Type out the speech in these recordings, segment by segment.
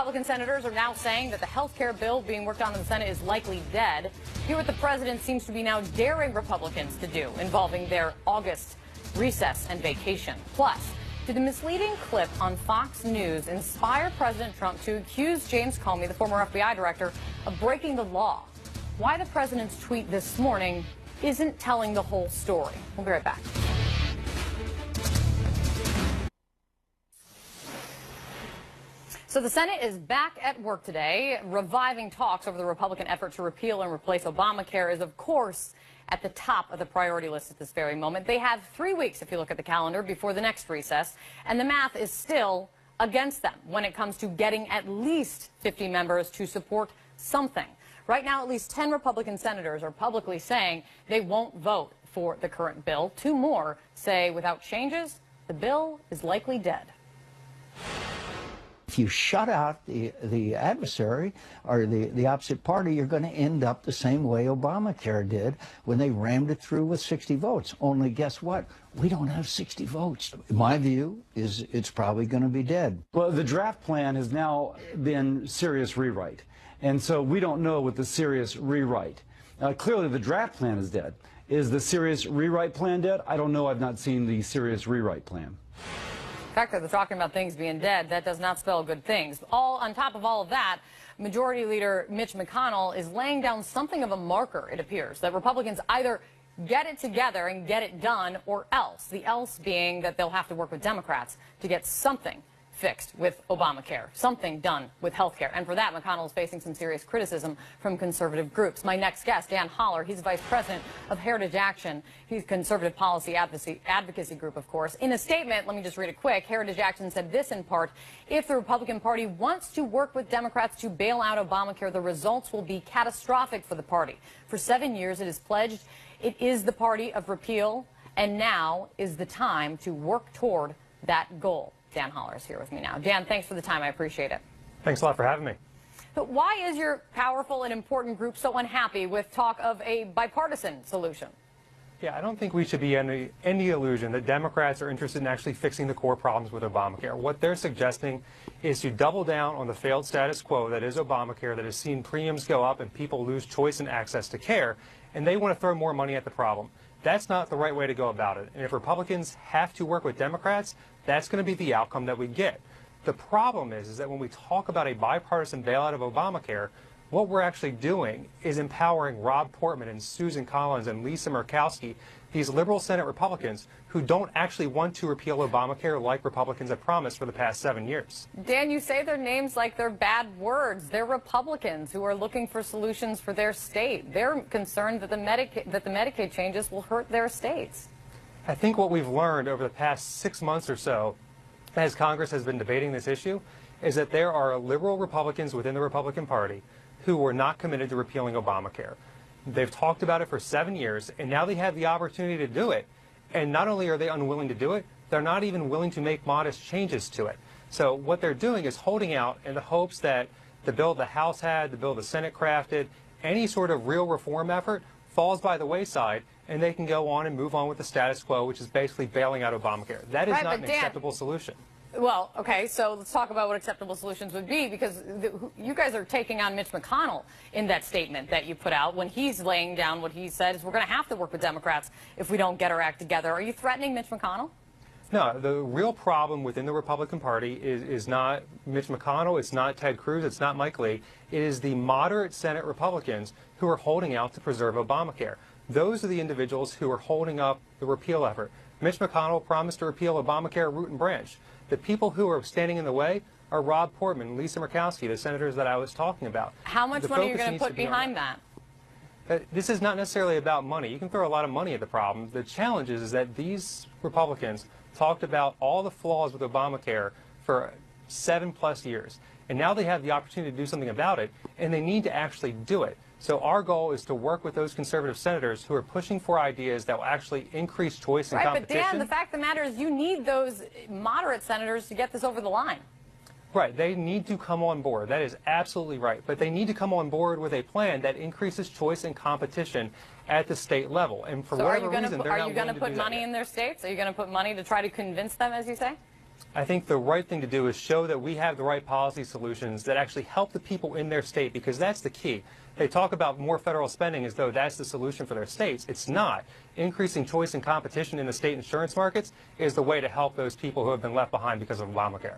Republican senators are now saying that the health care bill being worked on in the Senate is likely dead. Here's what the president seems to be now daring Republicans to do, involving their August recess and vacation. Plus, did the misleading clip on Fox News inspire President Trump to accuse James Comey, the former FBI director, of breaking the law? Why the president's tweet this morning isn't telling the whole story. We'll be right back. So the Senate is back at work today. Reviving talks over the Republican effort to repeal and replace Obamacare is, of course, at the top of the priority list at this very moment. They have 3 weeks, if you look at the calendar, before the next recess, and the math is still against them when it comes to getting at least 50 members to support something. Right now, at least 10 Republican senators are publicly saying they won't vote for the current bill. 2 more say without changes, the bill is likely dead. If you shut out the adversary or the opposite party, you're going to end up the same way Obamacare did when they rammed it through with 60 votes. Only guess what? We don't have 60 votes. My view is it's probably going to be dead. Well, the draft plan has now been serious rewrite. And so we don't know what the serious rewrite. Clearly, the draft plan is dead. Is the serious rewrite plan dead? I don't know. I've not seen the serious rewrite plan. The fact that they're talking about things being dead, that does not spell good things. All on top of all of that, Majority Leader Mitch McConnell is laying down something of a marker, it appears, that Republicans either get it together and get it done, or else. The else being that they'll have to work with Democrats to get something fixed with Obamacare, something done with health care. And for that, McConnell is facing some serious criticism from conservative groups. My next guest, Dan Holler, he's vice president of Heritage Action. He's a conservative policy advocacy group, of course. In a statement, let me just read it quick, Heritage Action said this in part: if the Republican Party wants to work with Democrats to bail out Obamacare, the results will be catastrophic for the party. For 7 years, it has pledged it is the party of repeal, and now is the time to work toward that goal. Dan Holler is here with me now. Dan, thanks for the time. I appreciate it. Thanks a lot for having me. But why is your powerful and important group so unhappy with talk of a bipartisan solution? Yeah, I don't think we should be any illusion that Democrats are interested in actually fixing the core problems with Obamacare. What they're suggesting is to double down on the failed status quo that is Obamacare, that has seen premiums go up and people lose choice and access to care, and they want to throw more money at the problem. That's not the right way to go about it. And if Republicans have to work with Democrats, that's going to be the outcome that we get. The problem is that when we talk about a bipartisan bailout of Obamacare, what we're actually doing is empowering Rob Portman and Susan Collins and Lisa Murkowski, these liberal Senate Republicans who don't actually want to repeal Obamacare like Republicans have promised for the past 7 years. Dan, you say their names like they're bad words. They're Republicans who are looking for solutions for their state. They're concerned that the Medicaid changes will hurt their states. I think what we've learned over the past 6 months or so, as Congress has been debating this issue, is that there are liberal Republicans within the Republican Party who were not committed to repealing Obamacare. They've talked about it for 7 years, and now they have the opportunity to do it. And not only are they unwilling to do it, they're not even willing to make modest changes to it. So what they're doing is holding out in the hopes that the bill the House had, the bill the Senate crafted, any sort of real reform effort falls by the wayside, and they can go on and move on with the status quo, which is basically bailing out Obamacare. That is not an acceptable solution. Well, okay, so let's talk about what acceptable solutions would be, because you guys are taking on Mitch McConnell in that statement that you put out when he's laying down what he said is we're going to have to work with Democrats if we don't get our act together. Are you threatening Mitch McConnell? No, the real problem within the Republican Party is not Mitch McConnell, it's not Ted Cruz, it's not Mike Lee. It is the moderate Senate Republicans who are holding out to preserve Obamacare. Those are the individuals who are holding up the repeal effort. Mitch McConnell promised to repeal Obamacare root and branch. The people who are standing in the way are Rob Portman and Lisa Murkowski, the senators that I was talking about. How much money are you going to put behind that? This is not necessarily about money. You can throw a lot of money at the problem. The challenge is that these Republicans talked about all the flaws with Obamacare for 7+ years. And now they have the opportunity to do something about it, and they need to actually do it. So our goal is to work with those conservative senators who are pushing for ideas that will actually increase choice and competition. Right, but Dan, the fact of the matter is you need those moderate senators to get this over the line. Right, they need to come on board. That is absolutely right. But they need to come on board with a plan that increases choice and competition at the state level. And for whatever reason, they're not willing to do that. Are you going to put money in their states? Are you going to put money to try to convince them, as you say? I think the right thing to do is show that we have the right policy solutions that actually help the people in their state, because that's the key. They talk about more federal spending as though that's the solution for their states. It's not. Increasing choice and competition in the state insurance markets is the way to help those people who have been left behind because of Obamacare.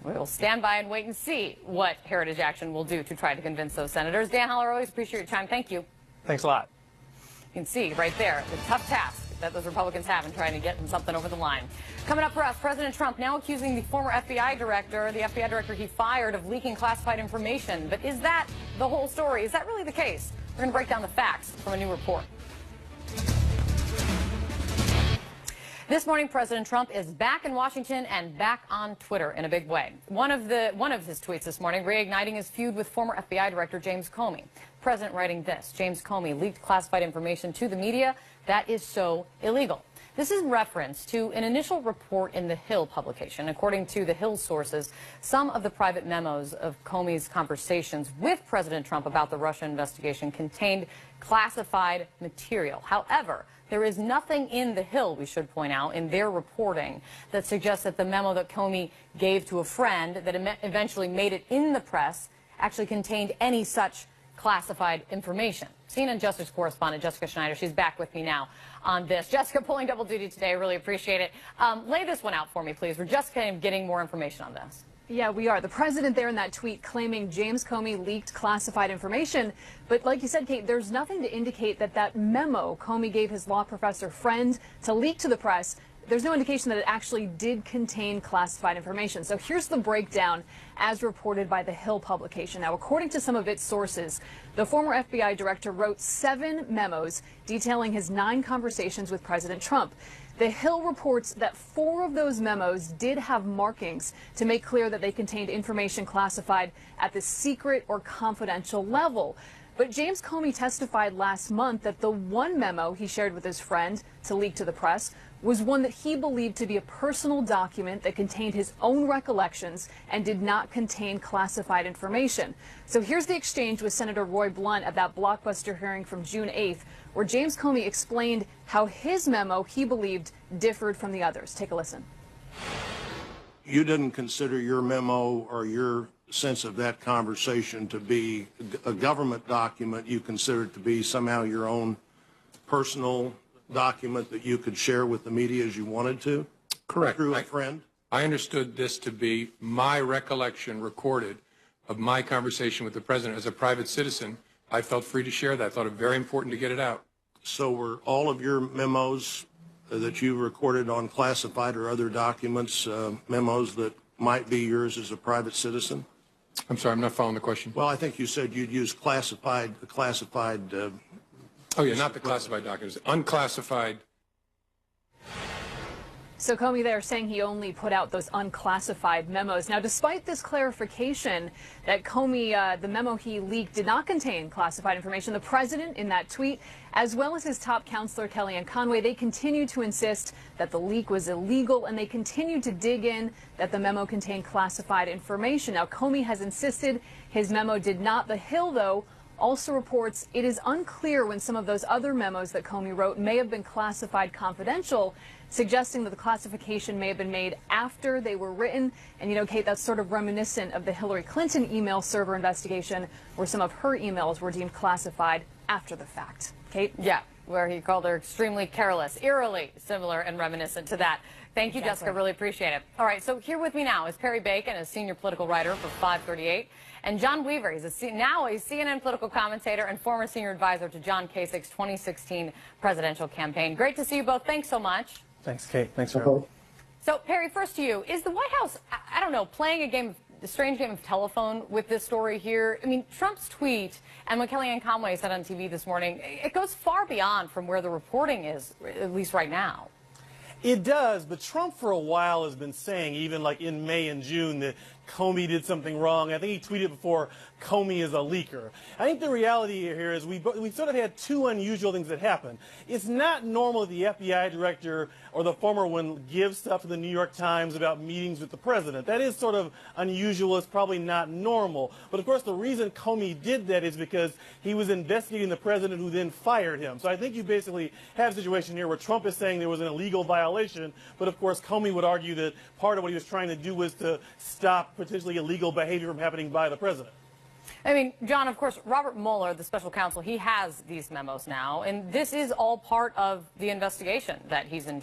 We'll stand by and wait and see what Heritage Action will do to try to convince those senators. Dan Holler, always appreciate your time. Thank you. Thanks a lot. You can see right there the tough task that those Republicans have in trying to get something over the line. Coming up for us, President Trump now accusing the former FBI director, he fired, of leaking classified information. But is that the whole story? Is that really the case? We're going to break down the facts from a new report. This morning, President Trump is back in Washington and back on Twitter in a big way. One of his tweets this morning reigniting his feud with former FBI Director James Comey. President writing this: James Comey leaked classified information to the media. That is so illegal. This is in reference to an initial report in the Hill publication. According to the Hill sources, some of the private memos of Comey's conversations with President Trump about the Russia investigation contained classified material. However, there is nothing in the Hill, we should point out, in their reporting that suggests that the memo that Comey gave to a friend that eventually made it in the press actually contained any such classified information. CNN Justice correspondent Jessica Schneider, she's back with me now on this. Jessica, pulling double duty today, I really appreciate it. Lay this one out for me, please. We're just getting more information on this. Yeah, we are. The president there in that tweet claiming James Comey leaked classified information. But like you said, Kate, there's nothing to indicate that that memo Comey gave his law professor friend to leak to the press, there's no indication that it actually did contain classified information. So here's the breakdown as reported by the Hill publication. Now, according to some of its sources, the former FBI director wrote 7 memos detailing his 9 conversations with President Trump. The Hill reports that 4 of those memos did have markings to make clear that they contained information classified at the secret or confidential level. But James Comey testified last month that the one memo he shared with his friend to leak to the press was one that he believed to be a personal document that contained his own recollections and did not contain classified information. So here's the exchange with Senator Roy Blunt at that blockbuster hearing from June 8th, where James Comey explained how his memo, he believed, differed from the others. Take a listen. You didn't consider your memo or your sense of that conversation to be a government document. You considered it to be somehow your own personal document that you could share with the media as you wanted to? Correct. Through a friend? I understood this to be my recollection recorded of my conversation with the president. As a private citizen, I felt free to share that. I thought it very important to get it out. So were all of your memos that you recorded on classified or other documents, memos that might be yours as a private citizen? I'm sorry, I'm not following the question. Well, I think you said you'd use classified. Oh, yeah, not the classified documents, unclassified. So Comey there saying he only put out those unclassified memos. Now, despite this clarification that Comey, the memo he leaked did not contain classified information, the president in that tweet, as well as his top counselor Kellyanne Conway, they continue to insist that the leak was illegal, and they continue to dig in that the memo contained classified information. Now, Comey has insisted his memo did not. The Hill, though, also reports it is unclear when some of those other memos that Comey wrote may have been classified confidential, suggesting that the classification may have been made after they were written. And, you know, Kate, that's sort of reminiscent of the Hillary Clinton email server investigation, where some of her emails were deemed classified after the fact. Kate? Yeah, where he called her extremely careless, eerily similar and reminiscent to that. Thank you, Jessica. Really appreciate it. All right, so here with me now is Perry Bacon, a senior political writer for 538, and John Weaver. He's now a CNN political commentator and former senior advisor to John Kasich's 2016 presidential campaign. Great to see you both. Thanks so much. Thanks, Kate. Thanks for having me. So, Perry, first to you. Is the White House, I don't know, playing a strange game of telephone with this story here? I mean, Trump's tweet and what Kellyanne Conway said on TV this morning, it goes far beyond from where the reporting is, at least right now. It does, but Trump for a while has been saying, even like in May and June, that Comey did something wrong. I think he tweeted before, Comey is a leaker. I think the reality here is we sort of had two unusual things that happened. It's not normal that the FBI director or the former one gives stuff to the New York Times about meetings with the president. That is sort of unusual. It's probably not normal. But of course, the reason Comey did that is because he was investigating the president who then fired him. So I think you basically have a situation here where Trump is saying there was an illegal violation, but of course Comey would argue that part of what he was trying to do was to stop potentially illegal behavior from happening by the president. I mean, John, of course, Robert Mueller, the special counsel, he has these memos now, and this is all part of the investigation that he's in